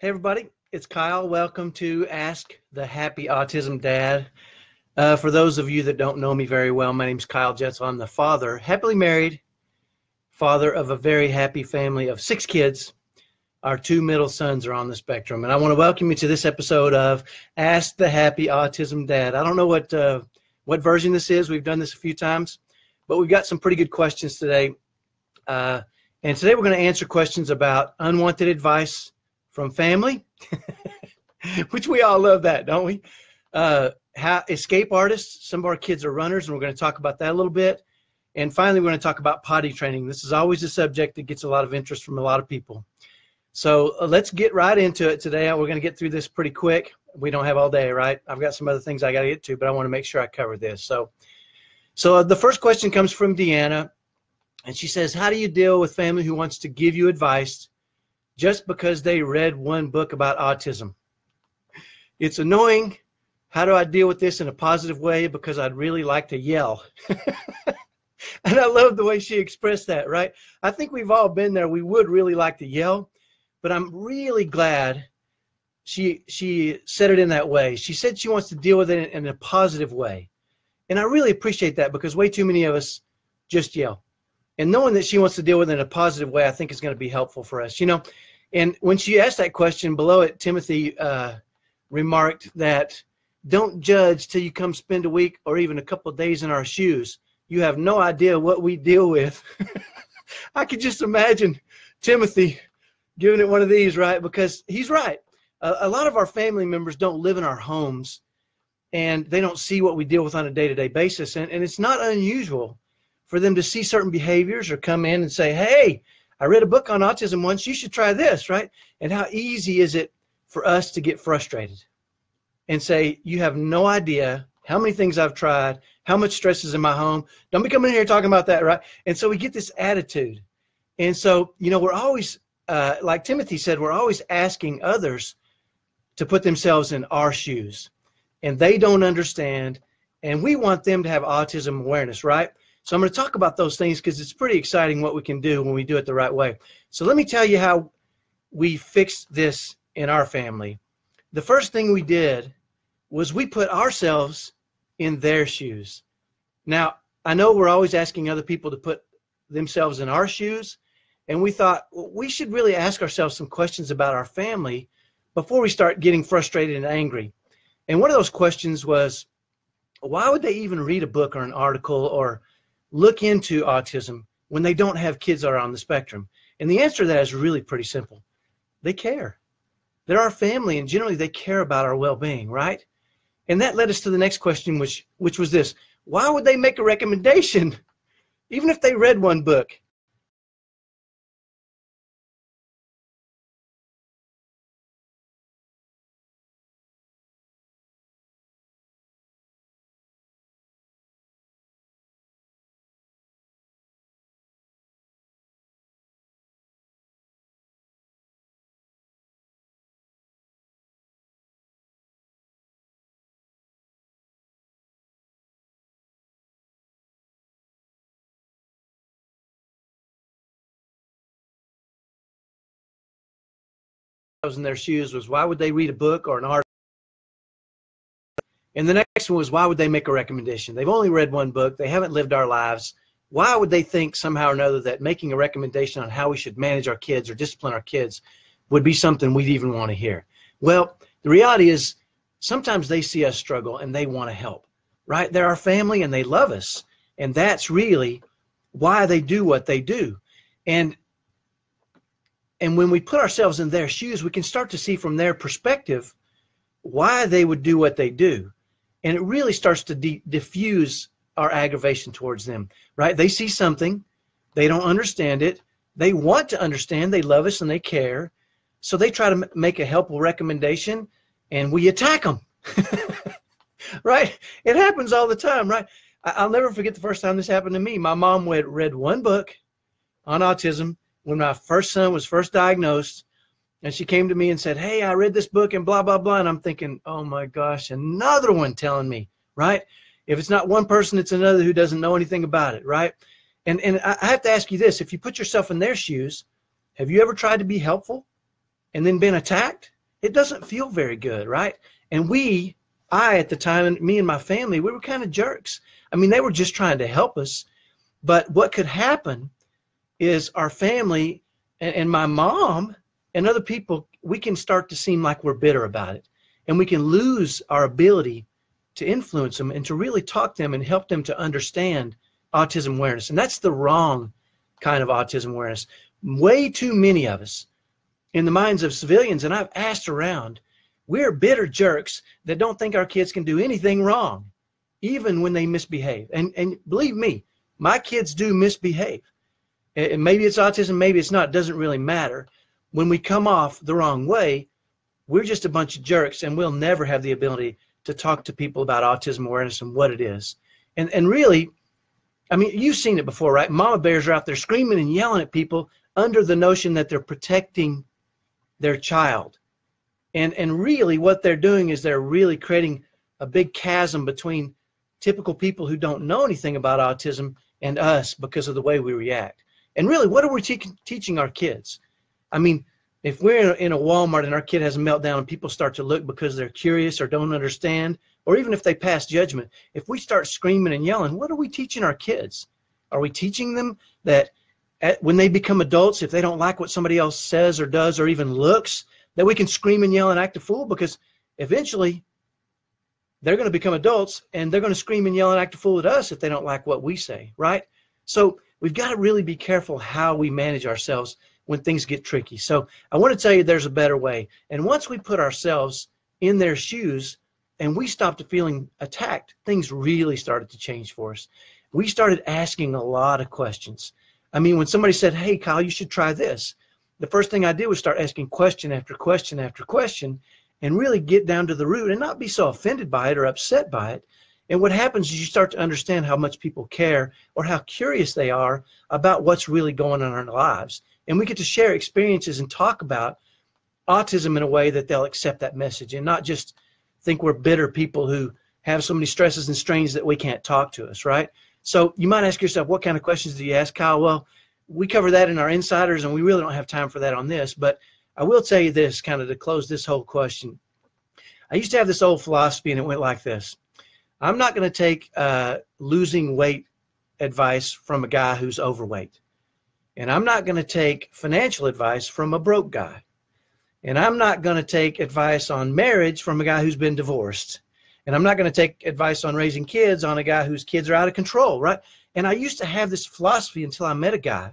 Hey everybody, it's Kyle. Welcome to Ask the Happy Autism Dad. For those of you that don't know me very well, my name's Kyle Jetzel. I'm the father, happily married, father of a very happy family of 6 kids. Our 2 middle sons are on the spectrum. And I want to welcome you to this episode of Ask the Happy Autism Dad. I don't know what version this is. We've done this a few times, but we've got some pretty good questions today. And today we're going to answer questions about unwanted advice from family, which we all love that, don't we? How escape artists. Some of our kids are runners, and we're going to talk about that a little bit. And finally, we're going to talk about potty training. This is always a subject that gets a lot of interest from a lot of people. So let's get right into it today. We're going to get through this pretty quick. We don't have all day, right? I've got some other things I got to get to, but I want to make sure I cover this. So the first question comes from Deanna, and she says, how do you deal with family who wants to give you advice just because they read one book about autism? It's annoying. How do I deal with this in a positive way? Because I'd really like to yell. And I love the way she expressed that, right? I think we've all been there. We would really like to yell, but I'm really glad she said it in that way. She said she wants to deal with it in a positive way. And I really appreciate that, because way too many of us just yell. And knowing that she wants to deal with it in a positive way, I think is going to be helpful for us. You know, and when she asked that question, below it, Timothy remarked that don't judge till you come spend a week or even a couple of days in our shoes. You have no idea what we deal with. I could just imagine Timothy giving it one of these, right? Because he's right. A lot of our family members don't live in our homes, and they don't see what we deal with on a day-to-day basis. And it's not unusual for them to see certain behaviors or come in and say, hey, I read a book on autism once, you should try this, right? And how easy is it for us to get frustrated and say, you have no idea how many things I've tried, how much stress is in my home. Don't be coming in here talking about that, right? And so we get this attitude. And so, you know, we're always, like Timothy said, we're always asking others to put themselves in our shoes. And they don't understand. And we want them to have autism awareness, right? So I'm going to talk about those things because it's pretty exciting what we can do when we do it the right way. So let me tell you how we fixed this in our family. The first thing we did was we put ourselves in their shoes. Now, I know we're always asking other people to put themselves in our shoes, and we thought, well, we should really ask ourselves some questions about our family before we start getting frustrated and angry. And one of those questions was, why would they even read a book or an article or look into autism when they don't have kids that are on the spectrum? And the answer to that is really pretty simple. They care. They're our family, and generally they care about our well-being, right? And that led us to the next question, which was this. Why would they make a recommendation even if they read one book? In their shoes was, why would they read a book or an article? And the next one was, why would they make a recommendation? They've only read one book. They haven't lived our lives. Why would they think somehow or another that making a recommendation on how we should manage our kids or discipline our kids would be something we'd even want to hear? Well, the reality is sometimes they see us struggle and they want to help, right? They're our family and they love us. And that's really why they do what they do. And when we put ourselves in their shoes, we can start to see from their perspective why they would do what they do. And it really starts to diffuse our aggravation towards them, right? They see something, they don't understand it, they want to understand, they love us and they care, so they try to make a helpful recommendation and we attack them, right? It happens all the time, right? I'll never forget the first time this happened to me. My mom read one book on autism when my first son was first diagnosed, and she came to me and said, hey, I read this book and blah, blah, blah. And I'm thinking, oh my gosh, another one telling me, right? If it's not one person, it's another who doesn't know anything about it, right? And I have to ask you this. If you put yourself in their shoes, have you ever tried to be helpful and then been attacked? it doesn't feel very good, right? And I at the time, and me and my family, we were kind of jerks. I mean, they were just trying to help us. But what could happen is our family and my mom and other people, we can start to seem like we're bitter about it. And we can lose our ability to influence them and to really talk to them and help them to understand autism awareness. And that's the wrong kind of autism awareness. Way too many of us in the minds of civilians, and I've asked around, we're bitter jerks that don't think our kids can do anything wrong, even when they misbehave. And believe me, my kids do misbehave. And maybe it's autism, maybe it's not, it doesn't really matter. When we come off the wrong way, we're just a bunch of jerks, and we'll never have the ability to talk to people about autism awareness and what it is. And really, I mean, you've seen it before, right? Mama bears are out there screaming and yelling at people under the notion that they're protecting their child. And really what they're doing is they're really creating a big chasm between typical people who don't know anything about autism and us because of the way we react. And really, what are we teaching our kids? I mean, if we're in a Walmart and our kid has a meltdown and people start to look because they're curious or don't understand, or even if they pass judgment, if we start screaming and yelling, what are we teaching our kids? Are we teaching them that when they become adults, if they don't like what somebody else says or does or even looks, that we can scream and yell and act a fool? Because eventually they're going to become adults and they're going to scream and yell and act a fool at us if they don't like what we say, right? So we've got to really be careful how we manage ourselves when things get tricky. So I want to tell you there's a better way. And once we put ourselves in their shoes and we stopped feeling attacked, things really started to change for us. We started asking a lot of questions. I mean, when somebody said, hey, Kyle, you should try this, the first thing I did was start asking question after question after question and really get down to the root and not be so offended by it or upset by it. And what happens is you start to understand how much people care or how curious they are about what's really going on in our lives. And we get to share experiences and talk about autism in a way that they'll accept that message and not just think we're bitter people who have so many stresses and strains that we can't talk to us, right? So you might ask yourself, what kind of questions do you ask, Kyle? Well, we cover that in our insiders, and we really don't have time for that on this. But I will tell you this, kind of to close this whole question. I used to have this old philosophy, and it went like this. I'm not going to take losing weight advice from a guy who's overweight. And I'm not going to take financial advice from a broke guy. And I'm not going to take advice on marriage from a guy who's been divorced. And I'm not going to take advice on raising kids on a guy whose kids are out of control, right? And I used to have this philosophy until I met a guy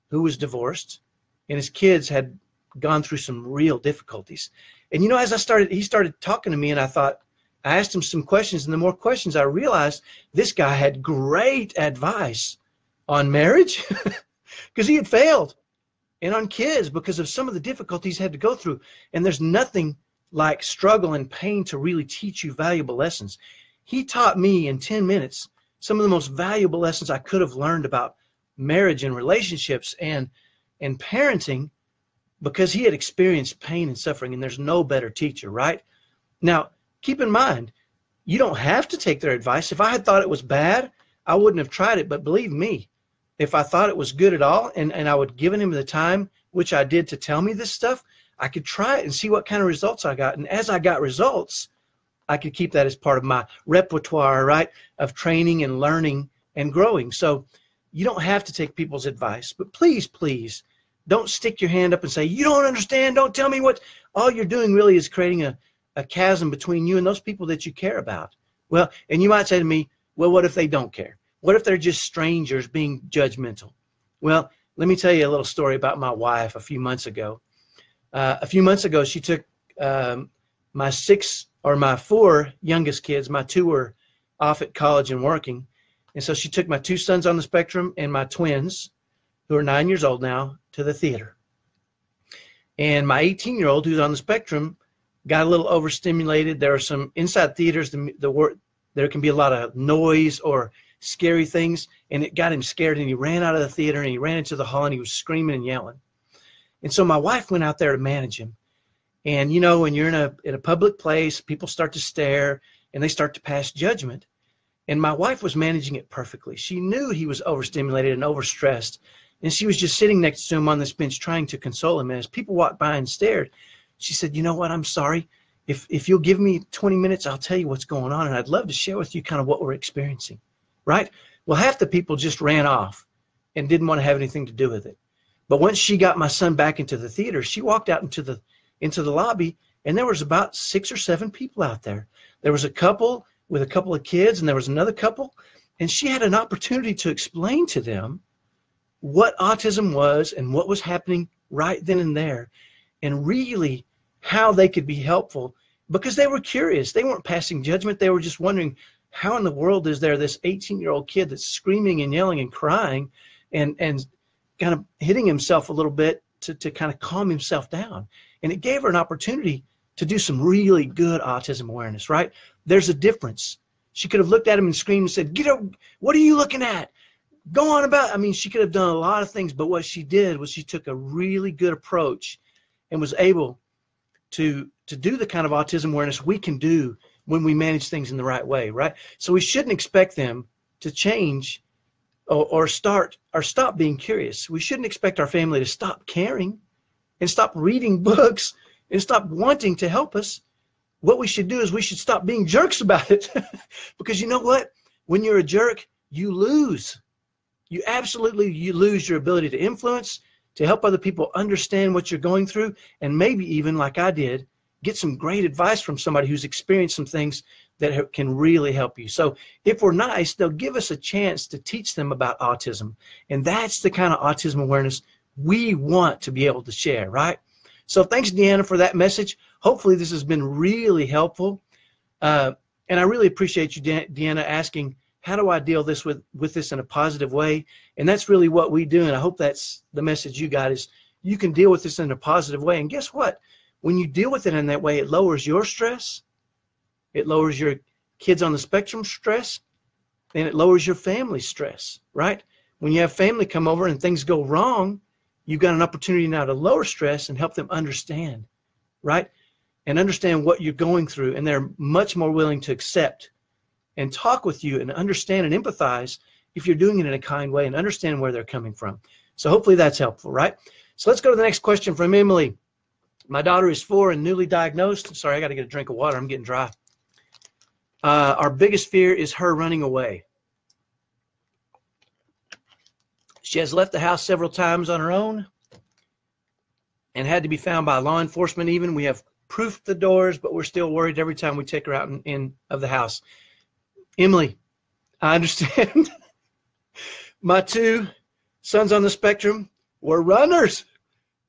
who was divorced and his kids had gone through some real difficulties. And, you know, as he started talking to me, and I asked him some questions, and the more questions I realized this guy had great advice on marriage because he had failed, and on kids because of some of the difficulties he had to go through. And there's nothing like struggle and pain to really teach you valuable lessons. He taught me in 10 minutes some of the most valuable lessons I could have learned about marriage and relationships and parenting because he had experienced pain and suffering, and there's no better teacher, right? Now, keep in mind, you don't have to take their advice. If I had thought it was bad, I wouldn't have tried it. But believe me, if I thought it was good at all and I would have given him the time, which I did, to tell me this stuff, I could try it and see what kind of results I got. And as I got results, I could keep that as part of my repertoire, right, of training and learning and growing. So you don't have to take people's advice. But please, please, don't stick your hand up and say, you don't understand, don't tell me what. All you're doing really is creating a chasm between you and those people that you care about. Well, and you might say to me, well, what if they don't care? What if they're just strangers being judgmental? Well, let me tell you a little story about my wife a few months ago. She took my 4 youngest kids. My 2 were off at college and working. And so she took my 2 sons on the spectrum and my twins, who are 9 years old now, to the theater. And my 18-year-old, who's on the spectrum, got a little overstimulated. There are some inside theaters, there can be a lot of noise or scary things, and it got him scared, and he ran out of the theater, and he ran into the hall, and he was screaming and yelling. And so my wife went out there to manage him. And, you know, when you're in a public place, people start to stare, and they start to pass judgment. And my wife was managing it perfectly. She knew he was overstimulated and overstressed, and she was just sitting next to him on this bench trying to console him. And as people walked by and stared, She said, you know what, I'm sorry. If you'll give me 20 minutes, I'll tell you what's going on. And I'd love to share with you kind of what we're experiencing, right? Well, half the people just ran off and didn't want to have anything to do with it. But once she got my son back into the theater, she walked out into the lobby, and there was about 6 or 7 people out there. There was a couple with a couple of kids, and there was another couple, and she had an opportunity to explain to them what autism was and what was happening right then and there, and really how they could be helpful, because they were curious. They weren't passing judgment. They were just wondering, how in the world is there this 18-year-old kid that's screaming and yelling and crying and kind of hitting himself a little bit to kind of calm himself down? And it gave her an opportunity to do some really good autism awareness, right? There's a difference. She could have looked at him and screamed and said, "Get up, what are you looking at? Go on about." I mean, she could have done a lot of things, but what she did was she took a really good approach and was able to do the kind of autism awareness we can do when we manage things in the right way, right? So we shouldn't expect them to change or stop being curious. We shouldn't expect our family to stop caring and stop reading books and stop wanting to help us. What we should do is we should stop being jerks about it. Because you know what? When you're a jerk, you lose. You lose your ability to influence, to help other people understand what you're going through, and maybe even, like I did, get some great advice from somebody who's experienced some things that can really help you. So if we're nice, they'll give us a chance to teach them about autism. And that's the kind of autism awareness we want to be able to share, right? So thanks, Deanna, for that message. Hopefully this has been really helpful. And I really appreciate you, Deanna, asking, how do I deal with this in a positive way? And that's really what we do. And I hope that's the message you got, is you can deal with this in a positive way. And guess what? When you deal with it in that way, it lowers your stress. It lowers your kids on the spectrum stress. And it lowers your family stress, right? When you have family come over and things go wrong, you've got an opportunity now to lower stress and help them understand, right? And understand what you're going through. And they're much more willing to accept and talk with you and understand and empathize if you're doing it in a kind way and understand where they're coming from. So hopefully that's helpful, right? So let's go to the next question from Emily. My daughter is 4 and newly diagnosed. Sorry, I got to get a drink of water. I'm getting dry. Our biggest fear is her running away. She has left the house several times on her own and had to be found by law enforcement even. We have proofed the doors, but we're still worried every time we take her out in of the house. Emily, I understand. My 2 sons on the spectrum were runners.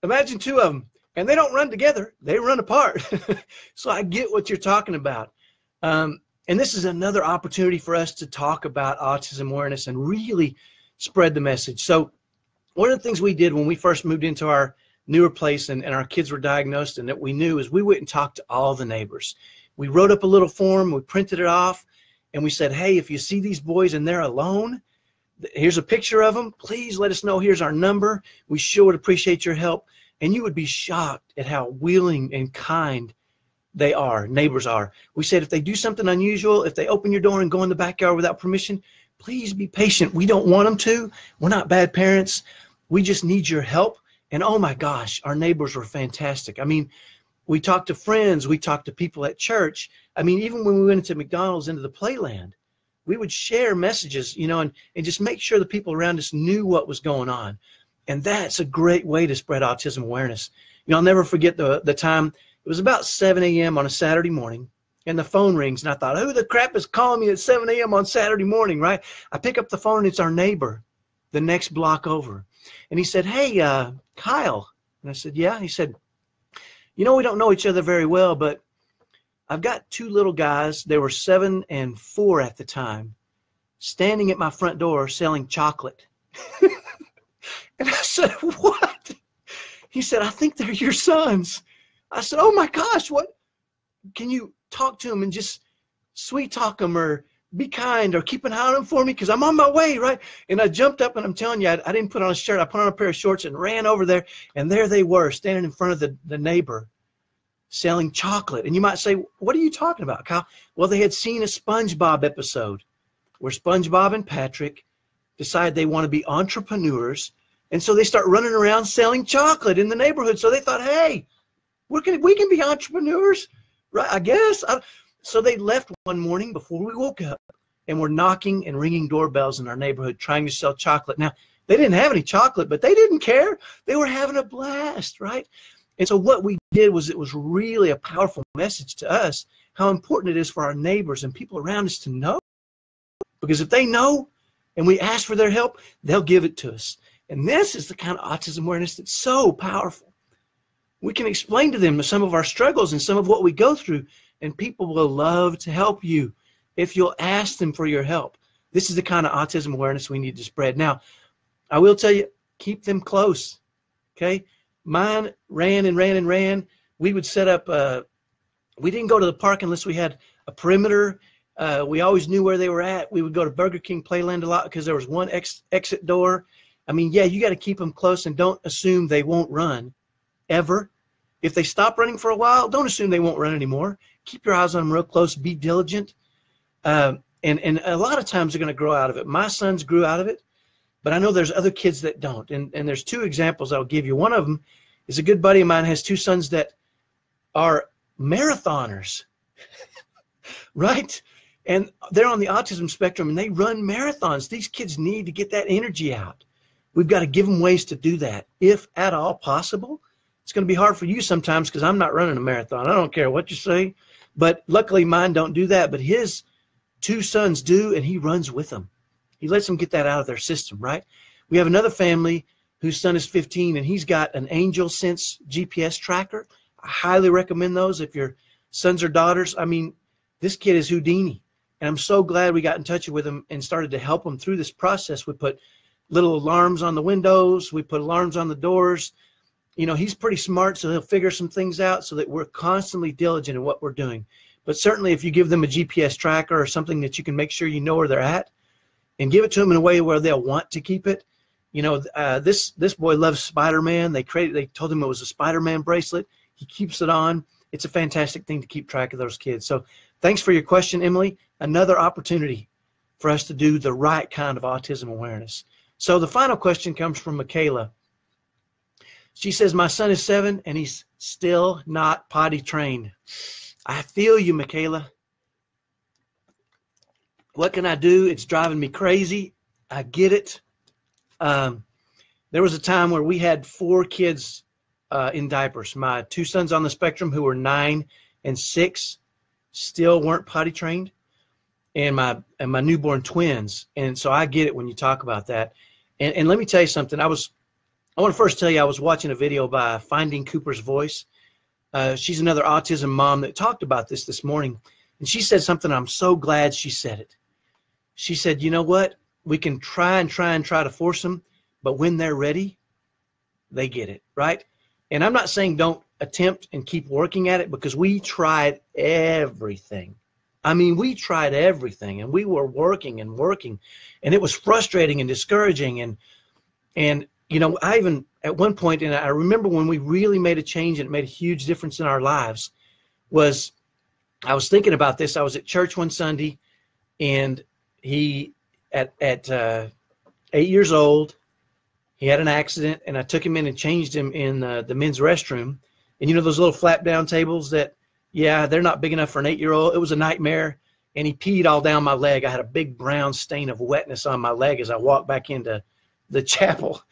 Imagine 2 of them. And they don't run together. They run apart. So I get what you're talking about. And this is another opportunity for us to talk about autism awareness and really spread the message. So one of the things we did when we first moved into our newer place and our kids were diagnosed and that we knew is we went and talked to all the neighbors. We wrote up a little form. We printed it off. And we said, hey, if you see these boys and they're alone, here's a picture of them. Please let us know. Here's our number. We sure would appreciate your help. And you would be shocked at how willing and kind they are, neighbors are. We said if they do something unusual, if they open your door and go in the backyard without permission, please be patient. We don't want them to. We're not bad parents. We just need your help. And oh my gosh, our neighbors were fantastic. I mean, we talked to friends. We talked to people at church. I mean, even when we went into McDonald's, into the Playland, we would share messages, you know, and just make sure the people around us knew what was going on. And that's a great way to spread autism awareness. You know, I'll never forget the time. It was about 7 a.m. on a Saturday morning, and the phone rings, and I thought, who the crap is calling me at 7 a.m. on Saturday morning, right? I pick up the phone, and it's our neighbor the next block over. And he said, hey, Kyle. And I said, yeah. He said, you know, we don't know each other very well, but I've got 2 little guys. They were 7 and 4 at the time, standing at my front door selling chocolate. And I said, what? He said, I think they're your sons. I said, oh my gosh, what? Can you talk to them and just sweet talk them or be kind or keep an eye on them for me? Because I'm on my way, right? And I jumped up, and I'm telling you, I didn't put on a shirt. I put on a pair of shorts and ran over there. And there they were, standing in front of the neighbor selling chocolate. And you might say, what are you talking about, Kyle? Well, they had seen a SpongeBob episode where SpongeBob and Patrick decide they want to be entrepreneurs. And so they start running around selling chocolate in the neighborhood. So they thought, hey, We can be entrepreneurs, right? I guess. So they left one morning before we woke up and were knocking and ringing doorbells in our neighborhood trying to sell chocolate. Now, they didn't have any chocolate, but they didn't care. They were having a blast, right? And so what we did was, it was really a powerful message to us how important it is for our neighbors and people around us to know. Because if they know and we ask for their help, they'll give it to us. And this is the kind of autism awareness that's so powerful. We can explain to them some of our struggles and some of what we go through, and people will love to help you if you'll ask them for your help. This is the kind of autism awareness we need to spread. Now, I will tell you, keep them close, okay? Mine ran and ran and ran. We would set up, we didn't go to the park unless we had a perimeter. We always knew where they were at. We would go to Burger King Playland a lot because there was one exit door. I mean, yeah, you got to keep them close and don't assume they won't run ever. If they stop running for a while, don't assume they won't run anymore. Keep your eyes on them real close. Be diligent. And a lot of times they're going to grow out of it. My sons grew out of it, but I know there's other kids that don't. And there's two examples I'll give you. One of them is a good buddy of mine has two sons that are marathoners, right? And they're on the autism spectrum and they run marathons. These kids need to get that energy out. We've got to give them ways to do that, if at all possible. It's going to be hard for you sometimes because I'm not running a marathon. I don't care what you say. But luckily mine don't do that. But his two sons do, and he runs with them. He lets them get that out of their system, right? We have another family whose son is 15, and he's got an Angel Sense GPS tracker. I highly recommend those if your sons or daughters. I mean, this kid is Houdini. And I'm so glad we got in touch with him and started to help him through this process. We put little alarms on the windows. We put alarms on the doors. You know, he's pretty smart, so he'll figure some things out so that we're constantly diligent in what we're doing. But certainly if you give them a GPS tracker or something that you can make sure you know where they're at and give it to them in a way where they'll want to keep it. You know, this boy loves Spider-Man. They told him it was a Spider-Man bracelet. He keeps it on. It's a fantastic thing to keep track of those kids. So thanks for your question, Emily. Another opportunity for us to do the right kind of autism awareness. So the final question comes from Michaela. She says, my son is 7 and he's still not potty trained. I feel you, Michaela. What can I do? It's driving me crazy. I get it. There was a time where we had 4 kids in diapers. My 2 sons on the spectrum who were 9 and 6 still weren't potty trained, and my newborn twins. And so I get it when you talk about that. And let me tell you something. I want to first tell you I was watching a video by Finding Cooper's Voice. She's another autism mom that talked about this morning. And she said something, I'm so glad she said it. She said, you know what? We can try to force them, but when they're ready, they get it, right? And I'm not saying don't attempt and keep working at it, because we tried everything. I mean, we tried everything, and we were working, and it was frustrating and discouraging. And you know, I even at one point, and I remember when we really made a change and it made a huge difference in our lives, was I was thinking about this. I was at church one Sunday, and he, at 8 years old, he had an accident, and I took him in and changed him in the men's restroom. And you know those little flap down tables that, yeah, they're not big enough for an 8-year-old. It was a nightmare, and he peed all down my leg. I had a big brown stain of wetness on my leg as I walked back into the chapel.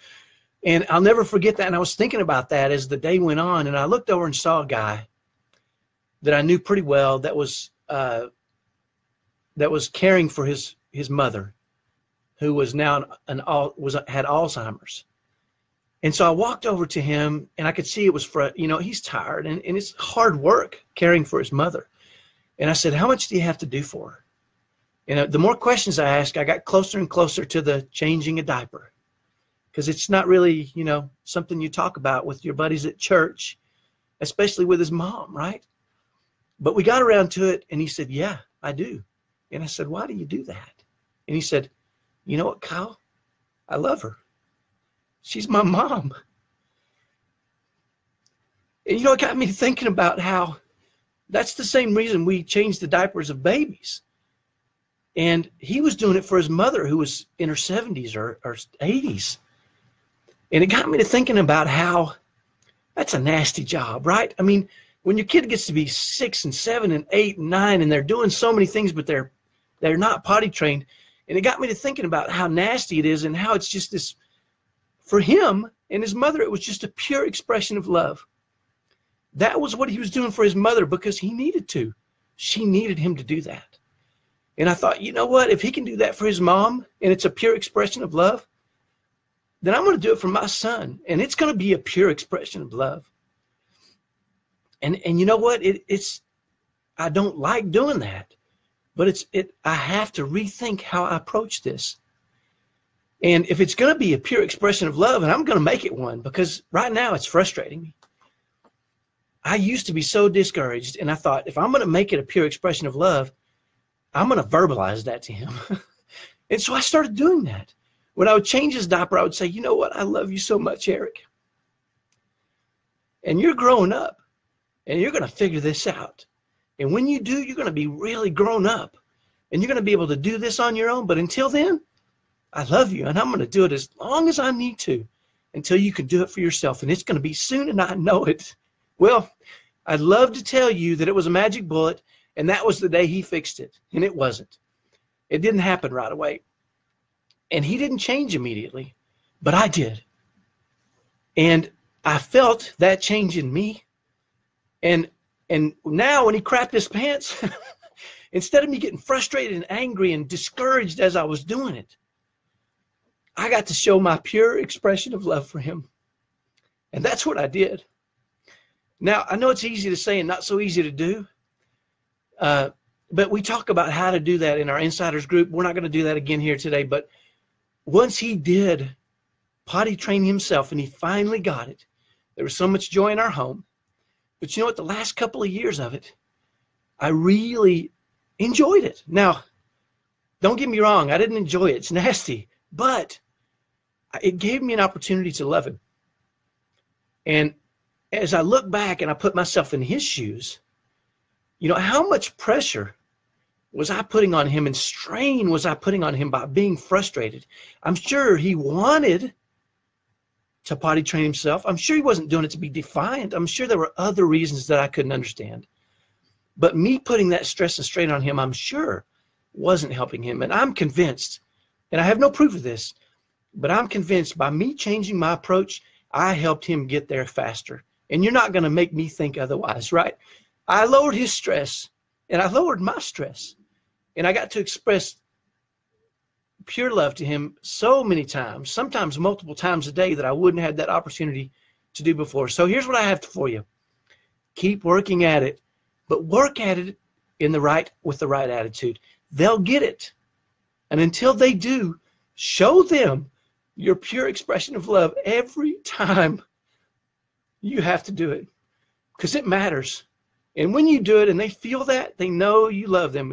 And I'll never forget that. And I was thinking about that as the day went on, and I looked over and saw a guy that I knew pretty well that was caring for his mother, who was now had Alzheimer's. And so I walked over to him, and I could see it was he's tired, and it's hard work caring for his mother. And I said, how much do you have to do for her? And the more questions I asked, I got closer and closer to the changing a diaper, because it's not really, something you talk about with your buddies at church, especially with his mom, right? But we got around to it, and he said, yeah, I do. And I said, why do you do that? And he said, you know what, Kyle? I love her. She's my mom. And it got me thinking about how that's the same reason we changed the diapers of babies. And he was doing it for his mother, who was in her 70s or 80s. And it got me to thinking about how That's a nasty job, right? I mean, when your kid gets to be 6 and 7 and 8 and 9 and they're doing so many things, but they're not potty trained. And it got me to thinking about how nasty it is and how it's just this, for him and his mother, it was just a pure expression of love. That was what he was doing for his mother because he needed to. She needed him to do that. And I thought, you know what? If he can do that for his mom and it's a pure expression of love, then I'm going to do it for my son. And it's going to be a pure expression of love. And you know what? I don't like doing that, but I have to rethink how I approach this. And if it's going to be a pure expression of love, and I'm going to make it one, because right now it's frustrating me. I used to be so discouraged, and I thought, if I'm going to make it a pure expression of love, I'm going to verbalize that to him. And so I started doing that. When I would change his diaper, I would say, you know what? I love you so much, Eric. And you're growing up, and you're going to figure this out. And when you do, you're going to be really grown up, and you're going to be able to do this on your own. But until then, I love you, and I'm going to do it as long as I need to until you can do it for yourself. And it's going to be soon, and I know it. Well, I'd love to tell you that it was a magic bullet, and that was the day he fixed it, and it wasn't. It didn't happen right away. And he didn't change immediately, but I did. And I felt that change in me. And now when he crapped his pants, instead of me getting frustrated and angry and discouraged as I was doing it, I got to show my pure expression of love for him. And that's what I did. Now, I know it's easy to say and not so easy to do, but we talk about how to do that in our Insiders group. We're not going to do that again here today, but once he did potty train himself and he finally got it, there was so much joy in our home. But you know what? The last couple of years of it, I really enjoyed it. Now, don't get me wrong. I didn't enjoy it. It's nasty, but it gave me an opportunity to love him. And as I look back and I put myself in his shoes, you know, how much pressure was I putting on him and strain was I putting on him by being frustrated? I'm sure he wanted to potty train himself. I'm sure he wasn't doing it to be defiant. I'm sure there were other reasons that I couldn't understand. But me putting that stress and strain on him, I'm sure, wasn't helping him. And I'm convinced, and I have no proof of this, but I'm convinced by me changing my approach, I helped him get there faster. And you're not going to make me think otherwise, right? I lowered his stress, and I lowered my stress. And I got to express pure love to him so many times, sometimes multiple times a day, that I wouldn't have that opportunity to do before. So here's what I have for you. Keep working at it, but work at it with the right attitude. They'll get it. And until they do, show them your pure expression of love every time you have to do it, because it matters. And when you do it and they feel that, they know you love them.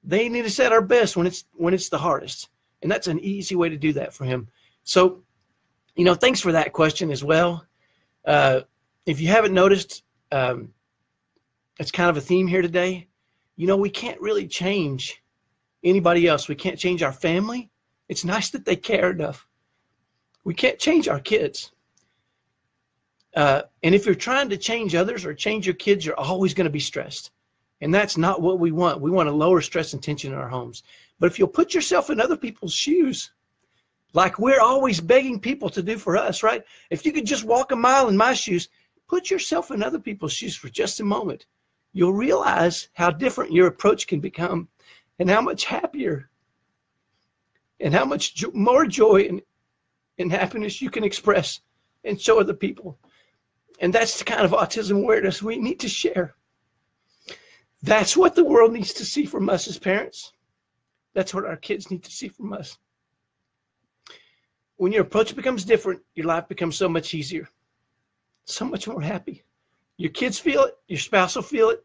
They need us at our best when it's the hardest. And that's an easy way to do that for him. So, you know, thanks for that question as well. If you haven't noticed, it's kind of a theme here today. You know, we can't really change anybody else. We can't change our family. It's nice that they care enough. We can't change our kids. And if you're trying to change others or change your kids, you're always going to be stressed. And that's not what we want. We want to lower stress and tension in our homes. But if you'll put yourself in other people's shoes, like we're always begging people to do for us, right? If you could just walk a mile in my shoes, put yourself in other people's shoes for just a moment. You'll realize how different your approach can become and how much happier and how much more joy and happiness you can express and show other people. And that's the kind of autism awareness we need to share. That's what the world needs to see from us as parents. That's what our kids need to see from us. When your approach becomes different, your life becomes so much easier, so much more happy. Your kids feel it. Your spouse will feel it.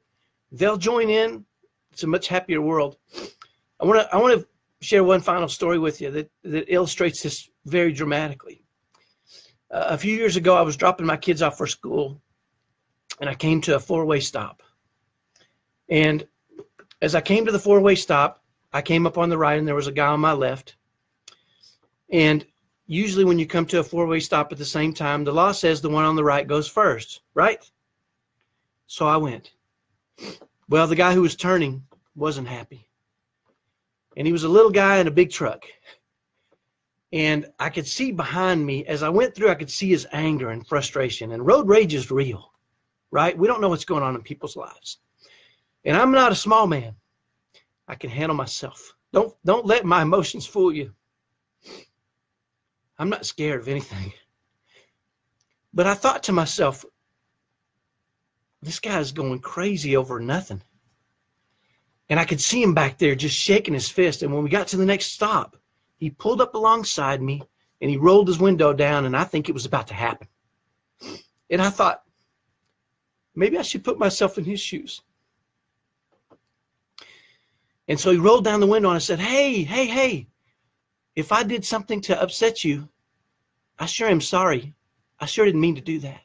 They'll join in. It's a much happier world. I want to share one final story with you that illustrates this very dramatically. A few years ago, I was dropping my kids off for school, and I came to a four-way stop. And as I came to the four-way stop, I came up on the right, and there was a guy on my left. And usually when you come to a four-way stop at the same time, the law says the one on the right goes first, right? So I went. Well, the guy who was turning wasn't happy. And he was a little guy in a big truck. And I could see behind me, as I went through, I could see his anger and frustration. And road rage is real, right? We don't know what's going on in people's lives. And I'm not a small man. I can handle myself. Don't let my emotions fool you. I'm not scared of anything. But I thought to myself, this guy's going crazy over nothing. And I could see him back there just shaking his fist. And when we got to the next stop, he pulled up alongside me and he rolled his window down, and I think it was about to happen. And I thought, maybe I should put myself in his shoes. And so he rolled down the window and I said, hey, if I did something to upset you, I sure am sorry. I sure didn't mean to do that.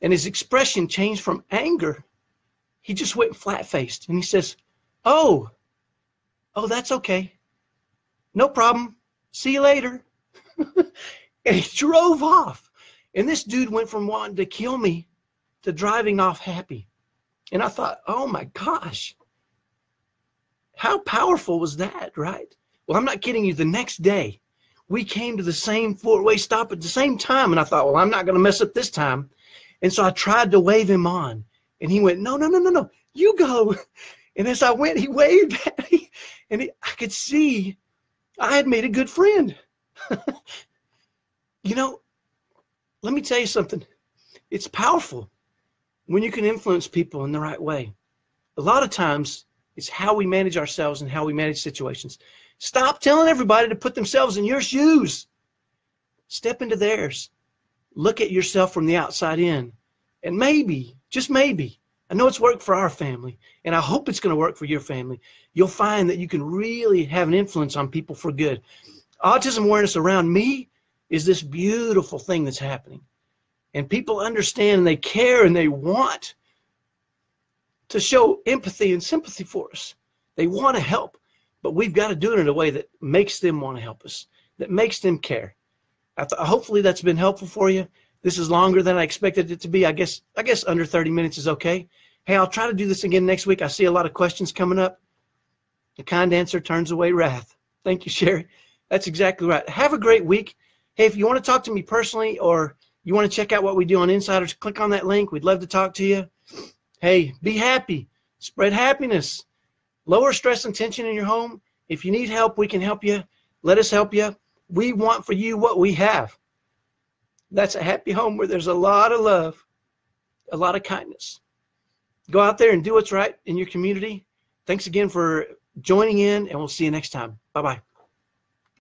And his expression changed from anger. He just went flat-faced and he says, oh, that's okay. No problem. See you later. And he drove off. And this dude went from wanting to kill me to driving off happy. And I thought, oh my gosh, how powerful was that, right? Well, I'm not kidding you. The next day, we came to the same four-way stop at the same time. And I thought, well, I'm not going to mess up this time. And so I tried to wave him on. And he went, no, you go. And as I went, he waved at me. And I could see I had made a good friend. You know, let me tell you something. It's powerful when you can influence people in the right way. A lot of times, it's how we manage ourselves and how we manage situations. Stop telling everybody to put themselves in your shoes. Step into theirs. Look at yourself from the outside in. And maybe, just maybe, I know it's worked for our family, and I hope it's going to work for your family. You'll find that you can really have an influence on people for good. Autism awareness around me is this beautiful thing that's happening. And people understand and they care and they want to show empathy and sympathy for us. They want to help, but we've got to do it in a way that makes them want to help us, that makes them care. Hopefully that's been helpful for you. This is longer than I expected it to be. I guess under 30 minutes is okay. Hey, I'll try to do this again next week. I see a lot of questions coming up. A kind answer turns away wrath. Thank you, Sherry. That's exactly right. Have a great week. Hey, if you want to talk to me personally or you want to check out what we do on Insiders, click on that link. We'd love to talk to you. Hey, be happy. Spread happiness. Lower stress and tension in your home. If you need help, we can help you. Let us help you. We want for you what we have. That's a happy home where there's a lot of love, a lot of kindness. Go out there and do what's right in your community. Thanks again for joining in, and we'll see you next time. Bye-bye.